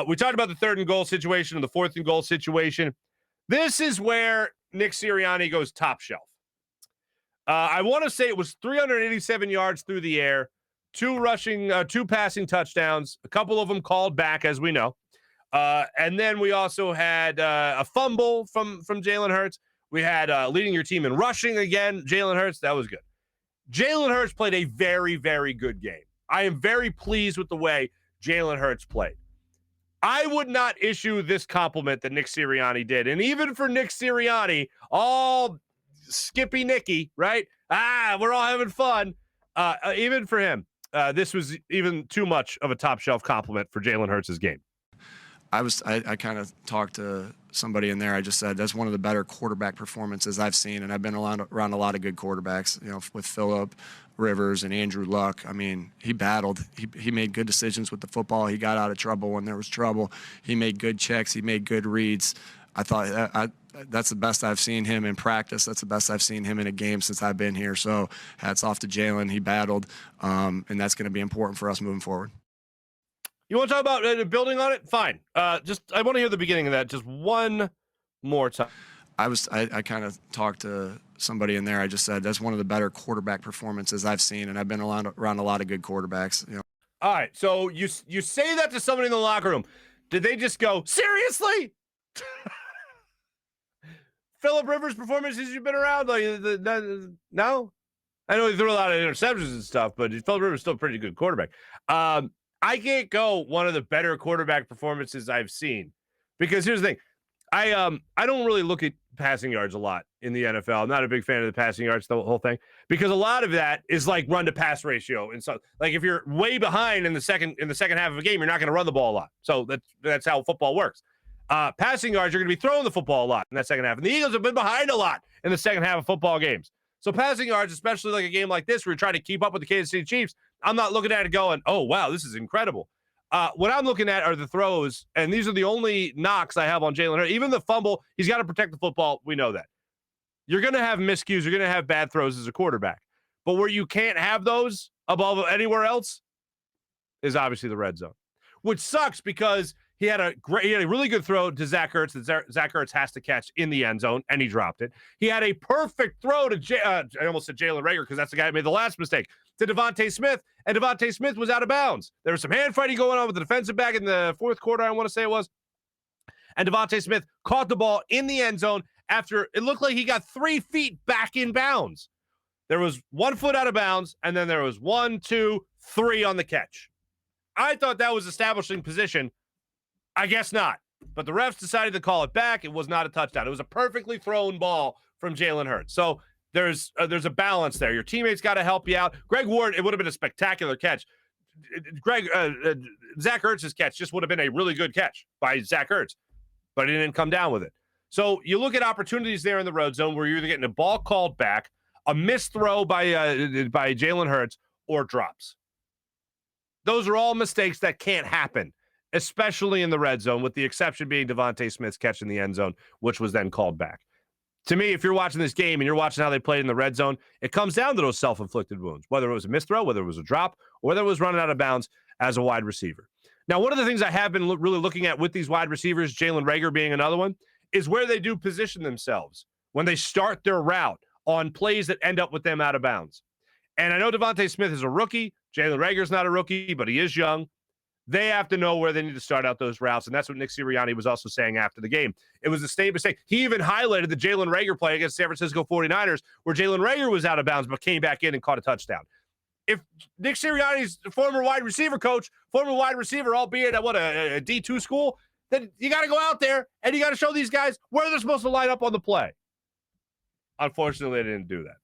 We talked about the 3rd and goal situation and the 4th and goal situation. This is where Nick Sirianni goes top shelf. I want to say it was 387 yards through the air, 2 passing touchdowns, a couple of them called back, as we know. And then we also had a fumble from Jalen Hurts. We had leading your team in rushing again, Jalen Hurts. That was good. Jalen Hurts played a very, very good game. I am very pleased with the way Jalen Hurts played. I would not issue this compliment that Nick Sirianni did. And even for Nick Sirianni, all Skippy Nicky, right? We're all having fun. Even for him, this was even too much of a top shelf compliment for Jalen Hurts' game. I kind of talked to somebody in there. I just said that's one of the better quarterback performances I've seen, and I've been around a lot of good quarterbacks, with Phillip Rivers and Andrew Luck. I mean, he battled. He made good decisions with the football. He got out of trouble when there was trouble. He made good checks. He made good reads. I thought that's the best I've seen him in practice. That's the best I've seen him in a game since I've been here. So hats off to Jalen. He battled, and that's going to be important for us moving forward. You want to talk about building on it? Fine. I want to hear the beginning of that just one more time. I kind of talked to somebody in there. I just said that's one of the better quarterback performances I've seen, and I've been around a lot of good quarterbacks. All right. So you say that to somebody in the locker room. Did they just go, seriously? Phillip Rivers' performances you've been around? No? I know he threw a lot of interceptions and stuff, but Phillip Rivers is still a pretty good quarterback. I can't go one of the better quarterback performances I've seen, because here's the thing. I don't really look at passing yards a lot in the NFL. I'm not a big fan of the passing yards, the whole thing, because a lot of that is like run to pass ratio. And so like if you're way behind in the second half of a game, you're not going to run the ball a lot. So that's how football works. Passing yards, you're going to be throwing the football a lot in that second half. And the Eagles have been behind a lot in the second half of football games. So passing yards, especially like a game like this where you're trying to keep up with the Kansas City Chiefs, I'm not looking at it going, oh, wow, this is incredible. What I'm looking at are the throws, and these are the only knocks I have on Jalen Hurts. Even the fumble, he's got to protect the football. We know that. You're going to have miscues. You're going to have bad throws as a quarterback. But where you can't have those above anywhere else is obviously the red zone, which sucks because he had a really good throw to Zach Ertz that Zach Ertz has to catch in the end zone, and he dropped it. He had a perfect throw to I almost said Jalen Reagor because that's the guy who made the last mistake, to Devontae Smith, and Devontae Smith was out of bounds. There was some hand fighting going on with the defensive back in the 4th quarter, I want to say it was. And Devontae Smith caught the ball in the end zone after it looked like he got 3 feet back in bounds. There was 1 foot out of bounds, and then there was 1, 2, 3 on the catch. I thought that was establishing position. I guess not. But the refs decided to call it back. It was not a touchdown. It was a perfectly thrown ball from Jalen Hurts. So there's a balance there. Your teammates got to help you out. Greg Ward, it would have been a spectacular catch. Zach Ertz's catch just would have been a really good catch by Zach Ertz, but he didn't come down with it. So you look at opportunities there in the red zone where you're either getting a ball called back, a missed throw by Jalen Hurts, or drops. Those are all mistakes that can't happen, especially in the red zone, with the exception being Devontae Smith's catch in the end zone, which was then called back. To me, if you're watching this game and you're watching how they played in the red zone, it comes down to those self-inflicted wounds, whether it was a missed throw, whether it was a drop, or whether it was running out of bounds as a wide receiver. Now, one of the things I have been really looking at with these wide receivers, Jalen Reagor being another one, is where they do position themselves when they start their route on plays that end up with them out of bounds. And I know Devontae Smith is a rookie. Jalen Reagor's not a rookie, but he is young. They have to know where they need to start out those routes, and that's what Nick Sirianni was also saying after the game. It was a state mistake. He even highlighted the Jalen Reagor play against San Francisco 49ers where Jalen Reagor was out of bounds but came back in and caught a touchdown. If Nick Sirianni's former wide receiver coach, former wide receiver, albeit at a D2 school, then you got to go out there and you got to show these guys where they're supposed to line up on the play. Unfortunately, they didn't do that.